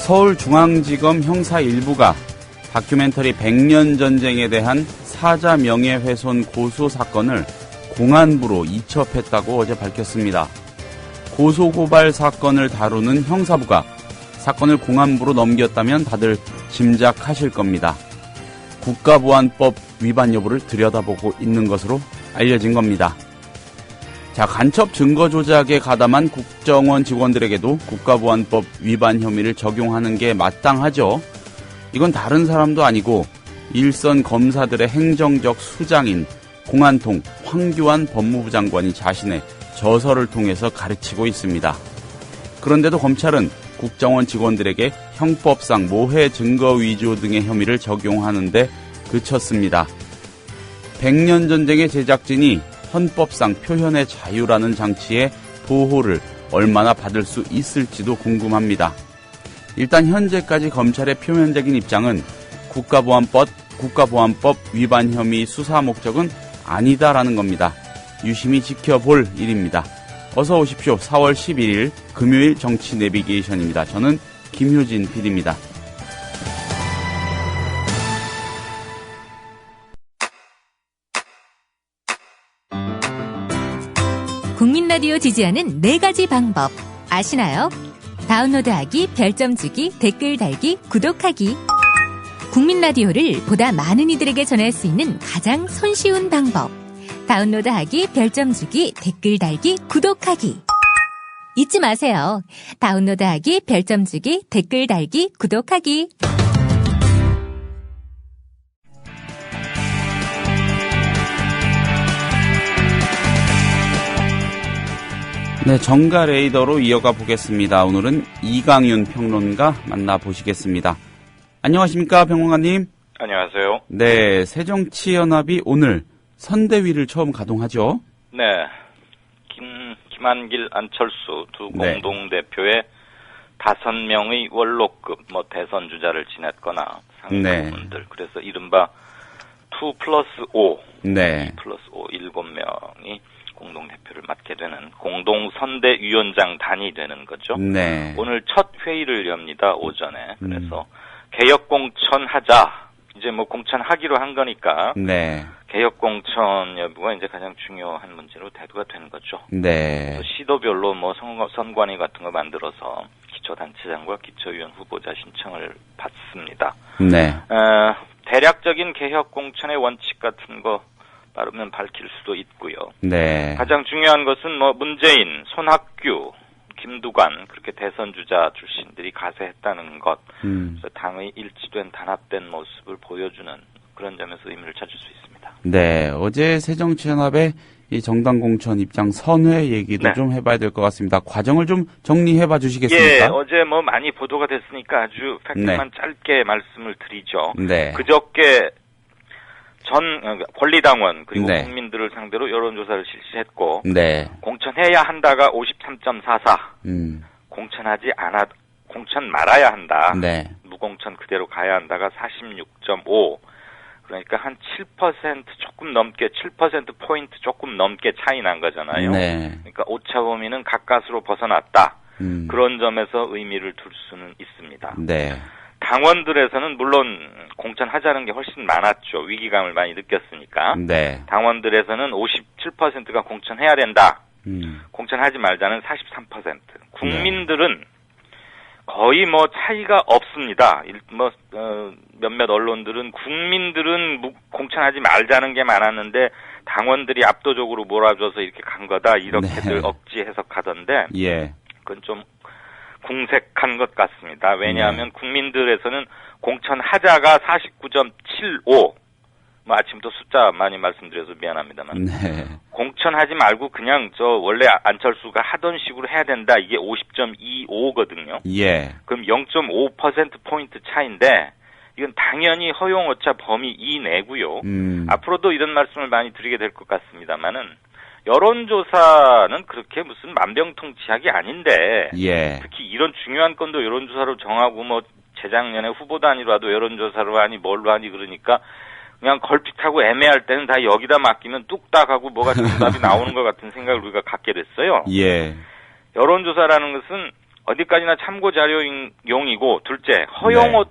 서울중앙지검 형사 1부가 다큐멘터리 100년 전쟁에 대한 사자 명예훼손 고소 사건을 공안부로 이첩했다고 어제 밝혔습니다. 고소고발 사건을 다루는 형사부가 사건을 공안부로 넘겼다면 다들 짐작하실 겁니다. 국가보안법 위반 여부를 들여다보고 있는 것으로 알려진 겁니다. 자, 간첩 증거 조작에 가담한 국정원 직원들에게도 국가보안법 위반 혐의를 적용하는 게 마땅하죠. 이건 다른 사람도 아니고 일선 검사들의 행정적 수장인 공안통 황교안 법무부 장관이 자신의 저서를 통해서 가르치고 있습니다. 그런데도 검찰은 국정원 직원들에게 형법상 모해 증거 위조 등의 혐의를 적용하는데 그쳤습니다. 100년 전쟁의 제작진이 헌법상 표현의 자유라는 장치의 보호를 얼마나 받을 수 있을지도 궁금합니다. 일단 현재까지 검찰의 표면적인 입장은 국가보안법 위반 혐의 수사 목적은 아니다라는 겁니다. 유심히 지켜볼 일입니다. 어서 오십시오. 4월 11일 금요일 정치 내비게이션입니다. 저는 김효진 PD입니다. 국민라디오 지지하는 4가지 방법 아시나요? 다운로드하기, 별점 주기, 댓글 달기, 구독하기. 국민라디오를 보다 많은 이들에게 전할 수 있는 가장 손쉬운 방법. 다운로드하기, 별점 주기, 댓글 달기, 구독하기. 잊지 마세요. 다운로드하기, 별점 주기, 댓글 달기, 구독하기. 네, 정가 레이더로 이어가 보겠습니다. 오늘은 이강윤 평론가 만나보시겠습니다. 안녕하십니까, 평론가님? 안녕하세요. 네, 새정치연합이 오늘 선대위를 처음 가동하죠? 네. 김한길, 안철수 두 공동대표의 5명의 원로급 대선 주자를 지냈거나 상임고문들. 그래서 이른바 2+5, 네. 2+5, 7명이 공동대표를 맡게 되는 공동선대위원장 단이 되는 거죠. 네. 오늘 첫 회의를 엽니다, 오전에. 그래서 개혁공천하자. 이제 공천하기로 한 거니까. 네. 개혁공천 여부가 이제 가장 중요한 문제로 대두가 되는 거죠. 네. 시도별로 선관위 같은 거 만들어서 기초단체장과 기초위원 후보자 신청을 받습니다. 네. 대략적인 개혁공천의 원칙 같은 거 빠르면 밝힐 수도 있고요. 네. 가장 중요한 것은 문재인, 손학규, 김두관 그렇게 대선 주자 출신들이 가세했다는 것. 그래서 당의 일치된 단합된 모습을 보여주는 그런 점에서 의미를 찾을 수 있습니다. 네. 어제 새정치연합의 이 정당 공천 입장 선회 얘기도 좀 해봐야 될 것 같습니다. 과정을 좀 정리해봐 주시겠습니까? 예, 어제 많이 보도가 됐으니까 아주 팩트만 짧게 말씀을 드리죠. 네. 그저께 권리당원 그리고 국민들을 상대로 여론조사를 실시했고 공천해야 한다가 53.44 공천 말아야 한다. 무공천 그대로 가야 한다가 46.5 그러니까 한 7% 조금 넘게 7%포인트 조금 넘게 차이 난 거잖아요. 그러니까 오차 범위는 가까스로 벗어났다. 그런 점에서 의미를 둘 수는 있습니다. 당원들에서는 물론 공천하자는 게 훨씬 많았죠. 위기감을 많이 느꼈으니까. 당원들에서는 57%가 공천해야 된다. 공천하지 말자는 43%. 국민들은 거의 차이가 없습니다. 몇몇 언론들은 국민들은 공천하지 말자는 게 많았는데 당원들이 압도적으로 몰아줘서 이렇게 간 거다. 이렇게들 억지 해석하던데. 그건 좀 궁색한 것 같습니다. 왜냐하면 국민들에서는 공천하자가 49.75. 아침부터 숫자 많이 말씀드려서 미안합니다만. 공천하지 말고 그냥 원래 안철수가 하던 식으로 해야 된다. 이게 50.25거든요. 그럼 0.5%포인트 차이인데 이건 당연히 허용오차 범위 이내고요. 앞으로도 이런 말씀을 많이 드리게 될 것 같습니다만은 여론조사는 그렇게 무슨 만병통치약이 아닌데 특히 이런 중요한 건도 여론조사로 정하고 재작년에 후보 단위로라도 여론조사로 하니 뭘로 하니 그러니까 그냥 걸핏하고 애매할 때는 다 여기다 맡기면 뚝딱 하고 뭐가 정답이 나오는 것 같은 생각을 우리가 갖게 됐어요. 여론조사라는 것은 어디까지나 참고 자료용이고, 둘째, 허용 네.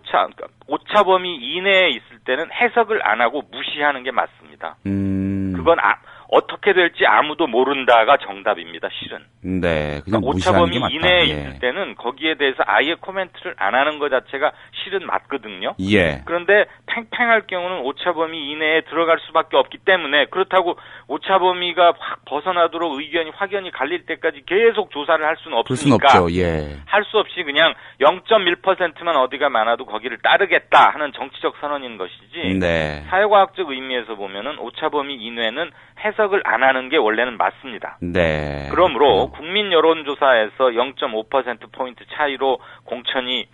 오차 범위 이내에 있을 때는 해석을 안 하고 무시하는 게 맞습니다. 그건 어떻게 될지 아무도 모른다가 정답입니다, 실은. 네, 그냥 그러니까 무시하는 오차 게 범위 맞다. 이내에 예. 있을 때는 거기에 대해서 아예 코멘트를 안 하는 것 자체가 실은 맞거든요. 예. 그런데 팽팽할 경우는 오차 범위 이내에 들어갈 수밖에 없기 때문에, 그렇다고 오차 범위가 확 벗어나도록 의견이 확연히 갈릴 때까지 계속 조사를 할 수는 그럴 순 없으니까 없죠. 예. 할 수 없이 그냥 0.1%만 어디가 많아도 거기를 따르겠다 하는 정치적 선언인 것이지, 네. 사회과학적 의미에서 보면은 오차 범위 이내는 해석을 안 하는 게 원래는 맞습니다. 네. 그러므로 국민 여론조사에서 0.5%포인트 차이로 공천이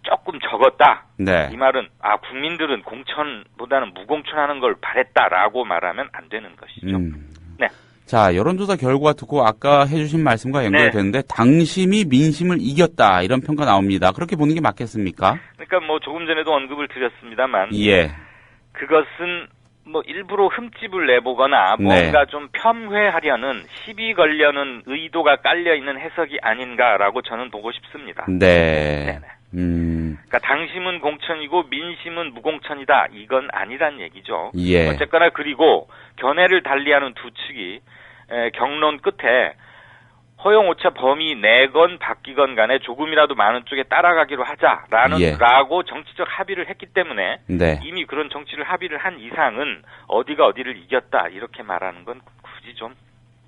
조금 적었다. 네. 이 말은 국민들은 공천보다는 무공천하는 걸 바랬다라고 말하면 안 되는 것이죠. 네. 자, 여론조사 결과 듣고 아까 해주신 말씀과 연결되는데 당심이 민심을 이겼다 이런 평가 나옵니다. 그렇게 보는 게 맞겠습니까? 그러니까 뭐 조금 전에도 언급을 드렸습니다만, 예. 그것은 뭐 일부러 흠집을 내보거나 뭔가 좀 폄훼하려는, 시비 걸려는 의도가 깔려 있는 해석이 아닌가라고 저는 보고 싶습니다. 네. 네네. 그러니까 당심은 공천이고 민심은 무공천이다, 이건 아니란 얘기죠. 예. 어쨌거나, 그리고 견해를 달리하는 두 측이 경론 끝에 허용 오차 범위 내건 바뀌건 간에 조금이라도 많은 쪽에 따라가기로 하자라고 정치적 합의를 했기 때문에, 네. 이미 그런 정치를 합의를 한 이상은 어디가 어디를 이겼다 이렇게 말하는 건 굳이 좀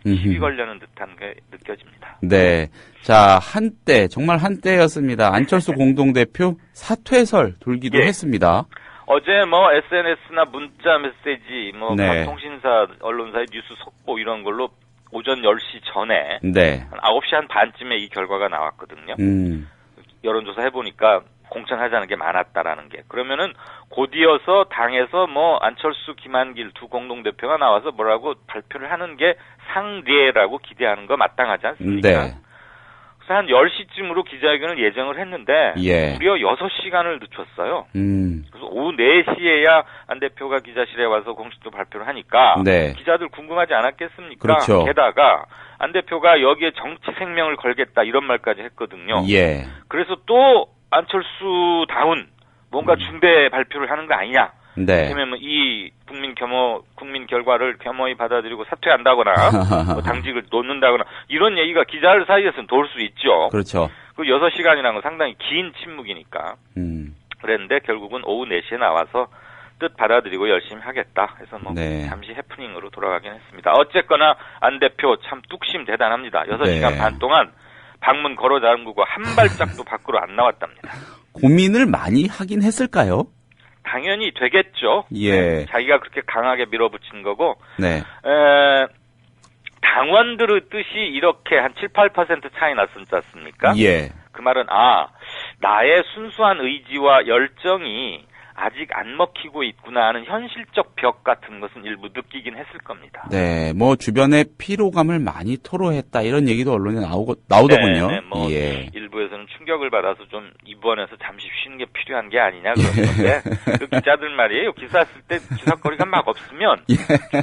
시비 걸려는 듯한 게 느껴집니다. 네. 자, 한때, 정말 한때였습니다. 안철수 공동대표 사퇴설 돌기도 했습니다. 어제 뭐 SNS나 문자 메시지, 뭐 네. 각 통신사, 언론사의 뉴스 속보 이런 걸로 오전 10시 전에 네. 한 9시 한 반쯤에 이 결과가 나왔거든요. 여론조사 해보니까 공천하자는 게 많았다라는 게. 그러면은 곧이어서 당에서 뭐 안철수, 김한길 두 공동대표가 나와서 뭐라고 발표를 하는 게 상례라고 기대하는 거 마땅하지 않습니까? 네. 그래서 한 10시쯤으로 기자회견을 예정을 했는데 무려 6시간을 늦췄어요. 그래서 오후 4시에야 안 대표가 기자실에 와서 공식적으로 발표를 하니까 기자들 궁금하지 않았겠습니까? 그렇죠. 게다가 안 대표가 여기에 정치 생명을 걸겠다 이런 말까지 했거든요. 예. 그래서 또 안철수다운 뭔가 중대 발표를 하는 거 아니냐. 네. 그러면 이 국민 결과를 겸허히 받아들이고 사퇴한다거나 뭐 당직을 놓는다거나 이런 얘기가 기자들 사이에서는 돌 수 있죠. 그렇죠. 그 6시간이라는 건 상당히 긴 침묵이니까. 그랬는데 결국은 오후 4시에 나와서 뜻 받아들이고 열심히 하겠다 해서 뭐 잠시 해프닝으로 돌아가긴 했습니다. 어쨌거나 안 대표 참 뚝심 대단합니다. 6시간 반 동안 방문 걸어 잠그고 한 발짝도 밖으로 안 나왔답니다. 고민을 많이 하긴 했을까요? 당연히 되겠죠. 예. 자기가 그렇게 강하게 밀어붙인 거고. 네. 당원들의 뜻이 이렇게 한 7, 8% 차이 났었지 않습니까? 예. 그 말은 나의 순수한 의지와 열정이 아직 안 먹히고 있구나 하는 현실적 벽 같은 것은 일부 느끼긴 했을 겁니다. 네, 뭐 주변에 피로감을 많이 토로했다 이런 얘기도 언론에 나오더군요. 네, 뭐 일부에서는 충격을 받아서 좀 입원해서 잠시 쉬는 게 필요한 게 아니냐 그러는데 그 기자들 말이에요. 기사 쓸 때 기사거리가 막 없으면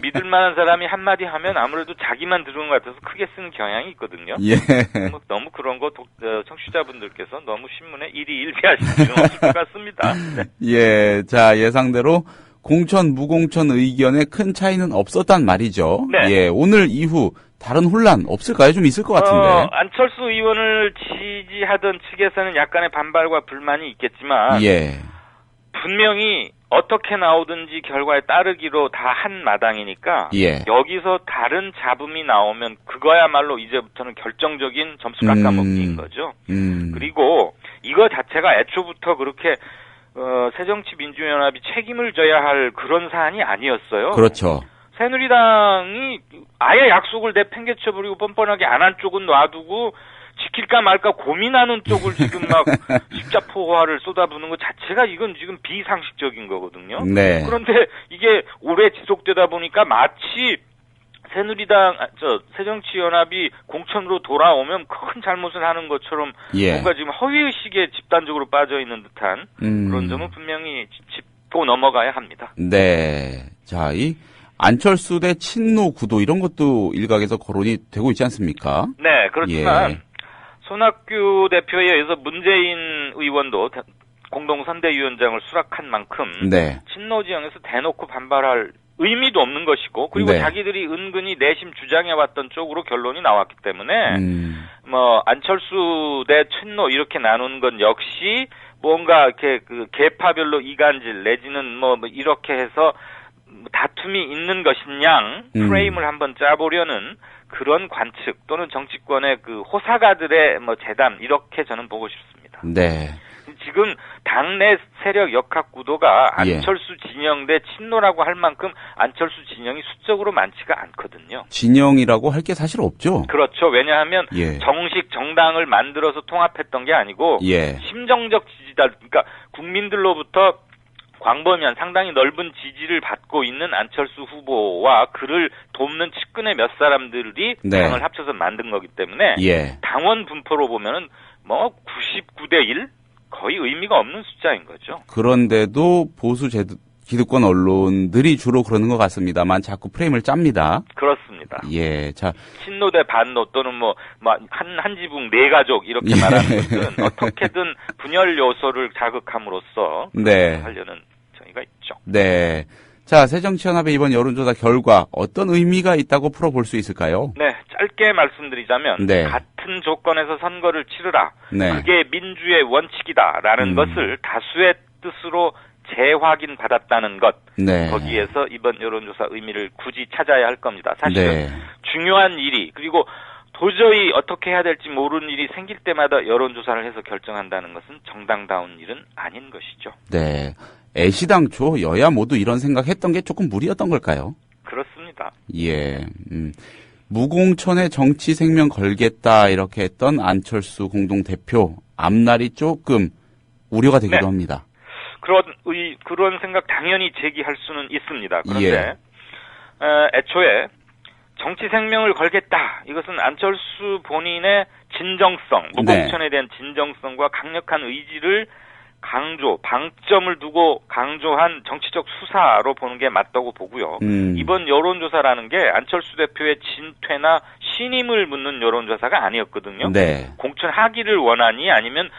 믿을 만한 사람이 한마디 하면 아무래도 자기만 들은 것 같아서 크게 쓰는 경향이 있거든요. 뭐 너무 그런 거 청취자분들께서 너무 신문에 일희일비하실 필요는 없을 것 같습니다. 네. 예. 자, 예상대로 공천, 무공천 의견에 큰 차이는 없었단 말이죠. 네. 예, 오늘 이후 다른 혼란 없을까요? 좀 있을 것 같은데. 안철수 의원을 지지하던 측에서는 약간의 반발과 불만이 있겠지만, 분명히 어떻게 나오든지 결과에 따르기로 다 한 마당이니까, 여기서 다른 잡음이 나오면 그거야말로 이제부터는 결정적인 점수 깎아먹기인 거죠. 그리고 이거 자체가 애초부터 그렇게 새정치민주연합이 책임을 져야 할 그런 사안이 아니었어요. 그렇죠. 새누리당이 아예 약속을 내팽개쳐버리고 뻔뻔하게 안 한 쪽은 놔두고 지킬까 말까 고민하는 쪽을 지금 막 십자포화를 쏟아부는 것 자체가 이건 지금 비상식적인 거거든요. 네. 그런데 이게 오래 지속되다 보니까 마치 새정치연합이 공천으로 돌아오면 큰 잘못을 하는 것처럼 뭔가 지금 허위의식에 집단적으로 빠져있는 듯한 그런 점은 분명히 짚고 넘어가야 합니다. 네. 자, 이 안철수 대 친노 구도 이런 것도 일각에서 거론이 되고 있지 않습니까? 네, 그렇지만 손학규 대표에 의해서 문재인 의원도 공동선대위원장을 수락한 만큼 네. 친노 지형에서 대놓고 반발할 의미도 없는 것이고 그리고 네. 자기들이 은근히 내심 주장해왔던 쪽으로 결론이 나왔기 때문에 뭐 안철수 대 친노 이렇게 나누는 건 역시 뭔가 이렇게 그 계파별로 이간질 내지는 뭐 이렇게 해서 다툼이 있는 것인양 프레임을 한번 짜보려는 그런 관측 또는 정치권의 그 호사가들의 뭐 재담 이렇게 저는 보고 싶습니다. 네. 지금 당내 세력 역학 구도가 안철수 진영 대 친노라고 할 만큼 안철수 진영이 수적으로 많지가 않거든요. 진영이라고 할 게 사실 없죠. 그렇죠. 왜냐하면 정식 정당을 만들어서 통합했던 게 아니고 심정적 지지자 그러니까 국민들로부터 광범위한 상당히 넓은 지지를 받고 있는 안철수 후보와 그를 돕는 측근의 몇 사람들이 당을 합쳐서 만든 거기 때문에 당원 분포로 보면은 뭐 99대 1 거의 의미가 없는 숫자인 거죠. 그런데도 보수 기득권 언론들이 주로 그러는 것 같습니다만 자꾸 프레임을 짭니다. 그렇습니다. 자 친노 대 반노 또는 한 지붕 네 가족 이렇게 말하는 것은 어떻게든 분열 요소를 자극함으로써 하려는 정의가 있죠. 네. 자, 새정치연합의 이번 여론조사 결과 어떤 의미가 있다고 풀어볼 수 있을까요? 네, 짧게 말씀드리자면 같은 조건에서 선거를 치르라. 그게 민주의 원칙이다라는 것을 다수의 뜻으로 재확인 받았다는 것. 거기에서 이번 여론조사 의미를 굳이 찾아야 할 겁니다. 사실은 중요한 일이 그리고 도저히 어떻게 해야 될지 모르는 일이 생길 때마다 여론조사를 해서 결정한다는 것은 정당다운 일은 아닌 것이죠. 네. 애시당초 여야 모두 이런 생각했던 게 조금 무리였던 걸까요? 그렇습니다. 무공천에 정치 생명 걸겠다 이렇게 했던 안철수 공동대표 앞날이 조금 우려가 되기도 합니다. 그런 생각 당연히 제기할 수는 있습니다. 그런데 애초에 정치 생명을 걸겠다. 이것은 안철수 본인의 진정성, 무공천에 대한 진정성과 강력한 의지를 방점을 두고 강조한 정치적 수사로 보는 게 맞다고 보고요. 이번 여론조사라는 게 안철수 대표의 진퇴나 신임을 묻는 여론조사가 아니었거든요. 공천하기를 원하니 아니면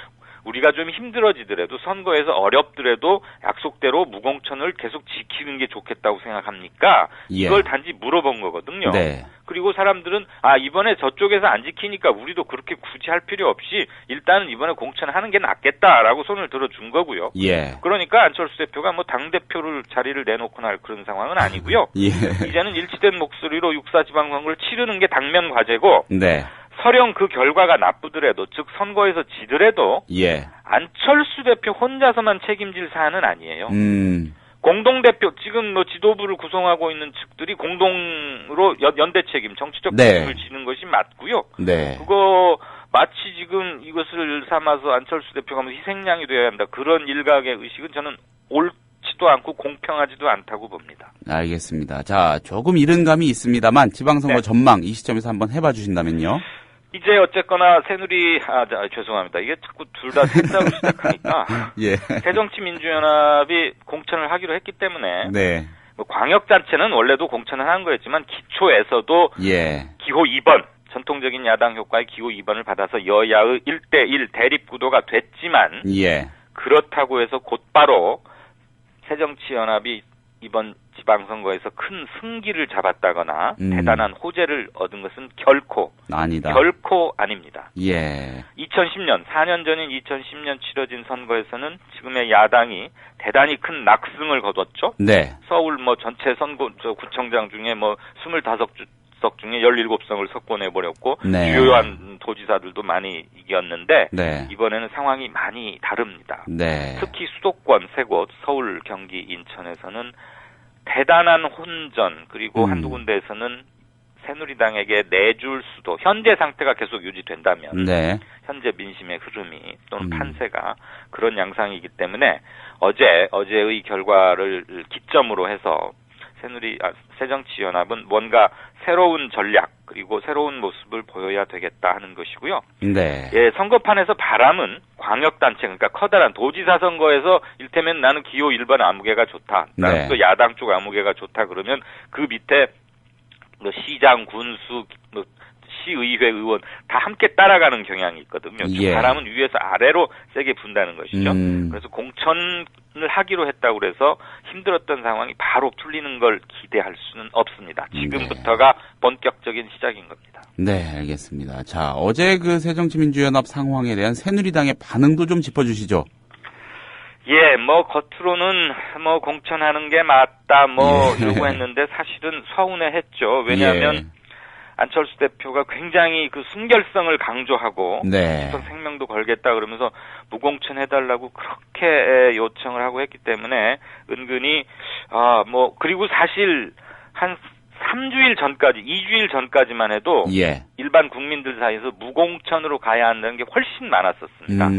우리가 좀 힘들어지더라도 선거에서 어렵더라도 약속대로 무공천을 계속 지키는 게 좋겠다고 생각합니까? 이걸 단지 물어본 거거든요. 그리고 사람들은 이번에 저쪽에서 안 지키니까 우리도 그렇게 굳이 할 필요 없이 일단은 이번에 공천하는 게 낫겠다라고 손을 들어준 거고요. 그러니까 안철수 대표가 뭐 당대표를 자리를 내놓거나 할 그런 상황은 아니고요. 이제는 일치된 목소리로 6.4 지방선거를 치르는 게 당면 과제고 설령 그 결과가 나쁘더라도 즉 선거에서 지더라도 안철수 대표 혼자서만 책임질 사안은 아니에요. 공동대표 지금 뭐 지도부를 구성하고 있는 측들이 공동으로 연대 책임 정치적 책임을 지는 것이 맞고요. 그거 마치 지금 이것을 삼아서 안철수 대표가 뭐 희생양이 되어야 한다 그런 일각의 의식은 저는 옳지도 않고 공평하지도 않다고 봅니다. 알겠습니다. 자, 조금 이른 감이 있습니다만 지방선거 전망 이 시점에서 한번 해봐 주신다면요. 이제 어쨌거나 새누리 죄송합니다. 이게 자꾸 둘 다 셋자로 시작하니까 새정치민주연합이 공천을 하기로 했기 때문에 뭐 광역단체는 원래도 공천을 한 거였지만 기초에서도 기호 2번 전통적인 야당 효과의 기호 2번을 받아서 여야의 1대1 대립구도가 됐지만 그렇다고 해서 곧바로 새정치연합이 이번 지방선거에서 큰 승기를 잡았다거나 대단한 호재를 얻은 것은 결코 아닙니다. 2010년 4년 전인 2010년 치러진 선거에서는 지금의 야당이 대단히 큰 낙승을 거뒀죠. 서울 뭐 전체 구청장 중에 뭐 25석 중에 17석을 석권해버렸고 주요한 도지사들도 많이 이겼는데 이번에는 상황이 많이 다릅니다. 특히 수도권 세 곳 서울, 경기, 인천에서는 대단한 혼전 그리고 한두 군데에서는 새누리당에게 내줄 수도 현재 상태가 계속 유지된다면 현재 민심의 흐름이 또는 판세가 그런 양상이기 때문에 어제의 결과를 기점으로 해서 새정치연합은 뭔가 새로운 전략 그리고 새로운 모습을 보여야 되겠다 하는 것이고요. 선거판에서 바람은 광역단체 그러니까 커다란 도지사 선거에서 일테면 나는 기호 1번 아무개가 좋다. 나는 또 야당 쪽 아무개가 좋다 그러면 그 밑에 시장, 군수, 시의회 의회 의원 다 함께 따라가는 경향이 있거든요. 예. 바람은 위에서 아래로 세게 분다는 것이죠. 그래서 공천을 하기로 했다고 그래서 힘들었던 상황이 바로 풀리는 걸 기대할 수는 없습니다. 지금부터가 본격적인 시작인 겁니다. 네, 알겠습니다. 자, 어제 그 새정치민주연합 상황에 대한 새누리당의 반응도 좀 짚어주시죠. 예, 뭐 겉으로는 뭐 공천하는 게 맞다 이러고 했는데 사실은 서운해했죠. 왜냐하면 예. 안철수 대표가 굉장히 그 순결성을 강조하고 네. 생명도 걸겠다 그러면서 무공천 해달라고 그렇게 요청을 하고 했기 때문에 은근히 그리고 사실 한 3주일 전까지, 2주일 전까지만 해도 예. 일반 국민들 사이에서 무공천으로 가야 한다는 게 훨씬 많았었습니다.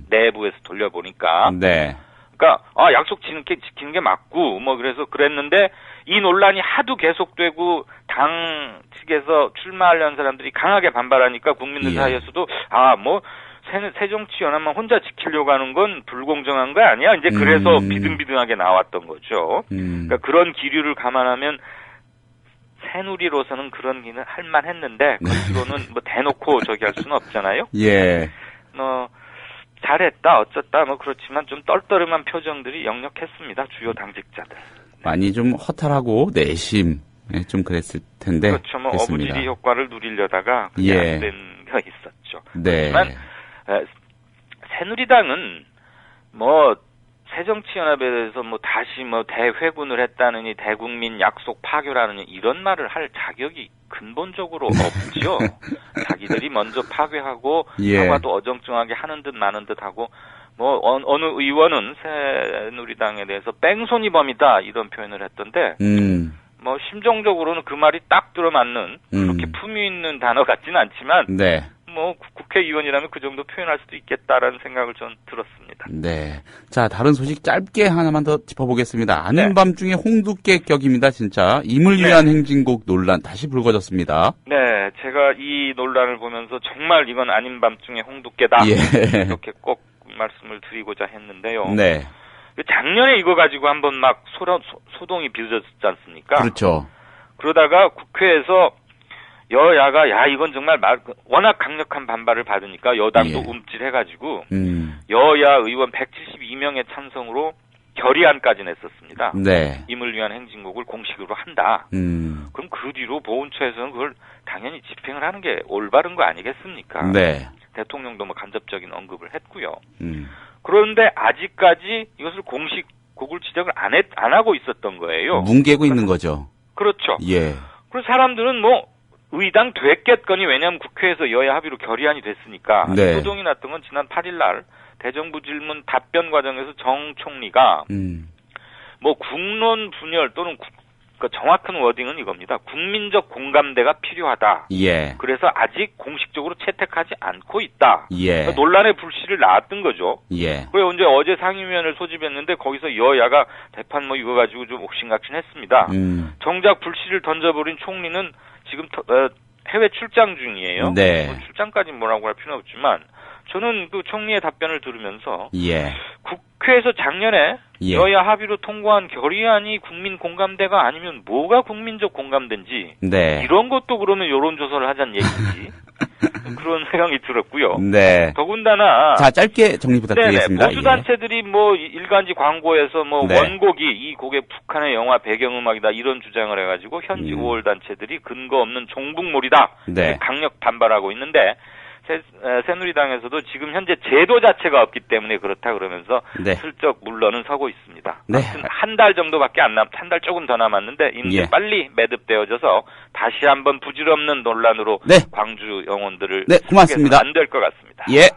내부에서 돌려보니까. 네. 그러니까 약속 지키는 게 맞고 그래서 그랬는데 이 논란이 하도 계속되고 당 측에서 출마하려는 사람들이 강하게 반발하니까 국민들 사이에서도 새정치연합만 혼자 지키려고 하는 건 불공정한 거 아니야? 이제 그래서 비등비등하게 나왔던 거죠. 그러니까 그런 기류를 감안하면 새누리로서는 그런 기는 할 만했는데 겉으로는 대놓고 저기 할 수는 없잖아요. 예. 잘했다 어쩌다 그렇지만 좀 떨떠름한 표정들이 역력했습니다. 주요 당직자들. 많이 좀 허탈하고 내심 좀 그랬을 텐데. 그렇죠. 됐습니다. 어부지리 효과를 누리려다가 그게 안 된 거 있었죠. 네. 하지만 새누리당은 새정치연합에 대해서 다시 대회군을 했다느니 대국민 약속 파괴라느니 이런 말을 할 자격이 근본적으로 없죠. 자기들이 먼저 파괴하고 사과도 어정쩡하게 하는 듯 마는 듯 하고 어느 의원은 새누리당에 대해서 뺑소니범이다 이런 표현을 했던데 심정적으로는 그 말이 딱 들어맞는 그렇게 품위 있는 단어 같지는 않지만 네. 국회의원이라면 그 정도 표현할 수도 있겠다라는 생각을 전 들었습니다. 네. 자, 다른 소식 짧게 하나만 더 짚어보겠습니다. 아는 밤중에 홍두깨 격입니다, 진짜. 임을 위한 행진곡 논란 다시 불거졌습니다. 네, 제가 이 논란을 보면서 정말 이건 아닌 밤중에 홍두깨다. 예. 이렇게 꼭 말씀을 드리고자 했는데요. 네. 작년에 이거 가지고 한번 막 소동이 빚어졌지 않습니까? 그렇죠. 그러다가 국회에서 여야가 이건 정말 워낙 강력한 반발을 받으니까 여당도 움찔해가지고 여야 의원 172명의 찬성으로 결의안까지 냈었습니다. 네. 임을 위한 행진곡을 공식으로 한다. 그럼 그 뒤로 보훈처에서는 그걸 당연히 집행을 하는 게 올바른 거 아니겠습니까? 네. 대통령도 간접적인 언급을 했고요. 그런데 아직까지 이것을 공식 곡을 지적을 안 하고 있었던 거예요. 뭉개고 있는 거죠. 그렇죠. 예. 그래서 사람들은 의당 됐겠거니 왜냐하면 국회에서 여야 합의로 결의안이 됐으니까 네. 소동이 났던 건 지난 8일 날 대정부 질문 답변 과정에서 정 총리가 국론 분열 또는 정확한 워딩은 이겁니다. 국민적 공감대가 필요하다. 예. 그래서 아직 공식적으로 채택하지 않고 있다. 예. 그러니까 논란의 불씨를 낳았던 거죠. 예. 그래 어제 상임위원회를 소집했는데 거기서 여야가 대판 이거 가지고 좀 옥신각신했습니다. 정작 불씨를 던져버린 총리는 지금 해외 출장 중이에요. 네. 출장까지 뭐라고 할 필요는 없지만 저는 그 총리의 답변을 들으면서 예. 국회에서 작년에 여야 합의로 통과한 결의안이 국민 공감대가 아니면 뭐가 국민적 공감대인지 네. 이런 것도 그러면 여론조사를 하자는 얘기인지 그런 생각이 들었고요. 네. 더군다나 자, 짧게 정리 부탁드리겠습니다. 보수단체들이 일간지 광고에서 원곡이 이 곡의 북한의 영화 배경음악이다 이런 주장을 해가지고 현지 5월 단체들이 근거 없는 종북몰이다 네. 강력 반발하고 있는데 새누리당에서도 지금 현재 제도 자체가 없기 때문에 그렇다 그러면서 네. 슬쩍 물러는 서고 있습니다. 네. 한 달 정도밖에 한 달 조금 더 남았는데 이제 빨리 매듭되어져서 다시 한번 부질없는 논란으로 네. 광주 영혼들을 네, 고맙습니다. 안 될 것 같습니다. 예.